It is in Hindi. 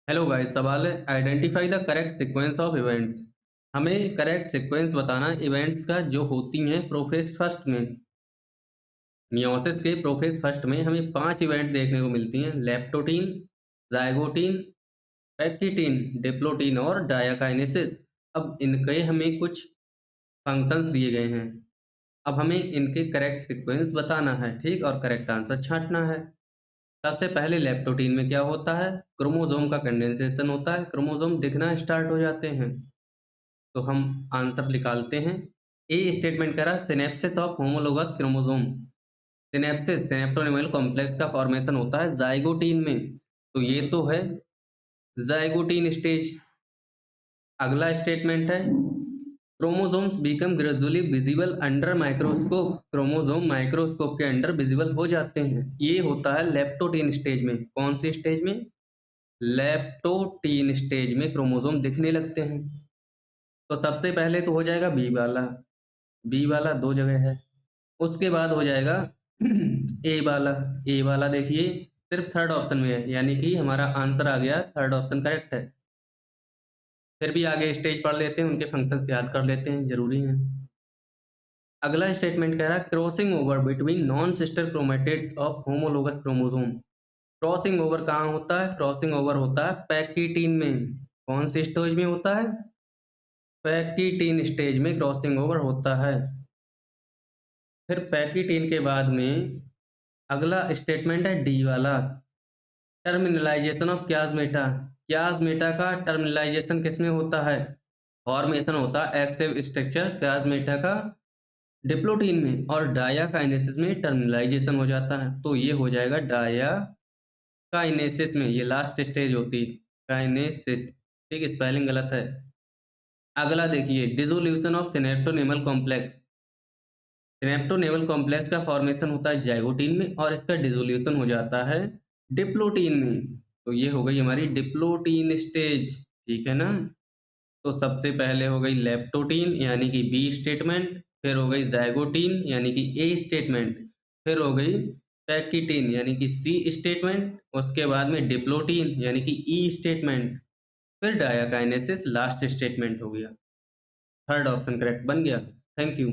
हेलो गाइस, सवाल है identify the correct sequence of events. हमें करेक्ट सीक्वेंस बताना इवेंट्स का जो होती हैं प्रोफेज फर्स्ट में। मियोसिस के प्रोफेज फर्स्ट में हमें 5 इवेंट देखने को मिलती हैं: लेप्टोटीन, ज़ाइगोटीन, पैक्सीटीन, डिप्लोटीन और डायाकाइनेसिस। अब इनके हमें कुछ फंक्शंस दिए गए हैं। अब हमें इनके करेक्ट सीक्वेंस बताना है, ठीक, और करेक्ट आंसर छाँटना है। सबसे पहले लेप्टोटीन में क्या होता है? क्रोमोसोम का कंडेंसेशन होता है, क्रोमोसोम दिखना स्टार्ट हो जाते हैं। तो हम आंसर निकालते हैं। ए स्टेटमेंट कह रहा है synapses of homologous chromosome. Synapses synaptonemal complex का फॉर्मेशन होता है ज़ाइगोटीन में। तो ये तो है ज़ाइगोटीन स्टेज। अगला स्टेटमेंट है chromosomes become gradually visible under microscope. Chromosome microscope के अंडर विजिबल हो जाते हैं। ये होता है लेप्टोटीन स्टेज में। कौन से स्टेज में? लेप्टोटीन स्टेज में क्रोमोसोम दिखने लगते हैं। तो सबसे पहले तो हो जाएगा बी वाला। बी वाला 2 जगह है। उसके बाद हो जाएगा ए वाला। ए वाला देखिए सिर्फ़ थर्ड ऑप्शन में है, यानी कि हमारा आंसर आ गया, थर्ड ऑप्शन करेक्ट है। फिर भी आगे स्टेज पढ़ लेते हैं, उनके फंक्शंस याद कर लेते हैं, ज़रूरी हैं। अगला स्टेटमेंट कह रहा है crossing over between non sister chromatids of homologous chromosome. Crossing over कहाँ होता है? क्रॉसिंग ओवर होता है पैक्सीटीन में। कौन से स्टेज में होता है? पैक्सीटीन स्टेज में क्रॉसिंग ओवर होता है। फिर पैक्सीटीन के बाद में अगला स्टेटमेंट है डी वाला, टर्मिनलाइज़ेशन ऑफ क्याज़मेटा। क्याज़मेटा का टर्मिनलाइज़ेशन किसमें होता है? फॉर्मेशन होता है एक्टिव स्ट्रक्चर क्याज़मेटा का डिप्लोटीन में, और डायाकाइनेसिस में टर्मिनलाइज़ेशन हो जाता है। तो ये हो जाएगा डायाकाइनेसिस में, ये लास्ट स्टेज होती है, काइनेसिस। ठीक, स्पेलिंग गलत है। अगला देखिए dissolution of synaptonemal complex. Synaptonemal complex का फॉर्मेशन होता है ज़ाइगोटीन में और इसका डिसोल्यूशन हो जाता है डिप्लोटीन में। तो ये हो गई हमारी डिप्लोटीन स्टेज, ठीक है ना? तो सबसे पहले हो गई लेप्टोटीन यानी कि बी स्टेटमेंट, फिर हो गई ज़ाइगोटीन यानी कि ए स्टेटमेंट, फिर हो गई पैक्सीटीन यानी कि सी स्टेटमेंट, उसके बाद में डिप्लोटीन यानी कि ई स्टेटमेंट, फिर डायाकाइनेसिस लास्ट स्टेटमेंट हो गया। थर्ड ऑप्शन करेक्ट बन गया। Thank you.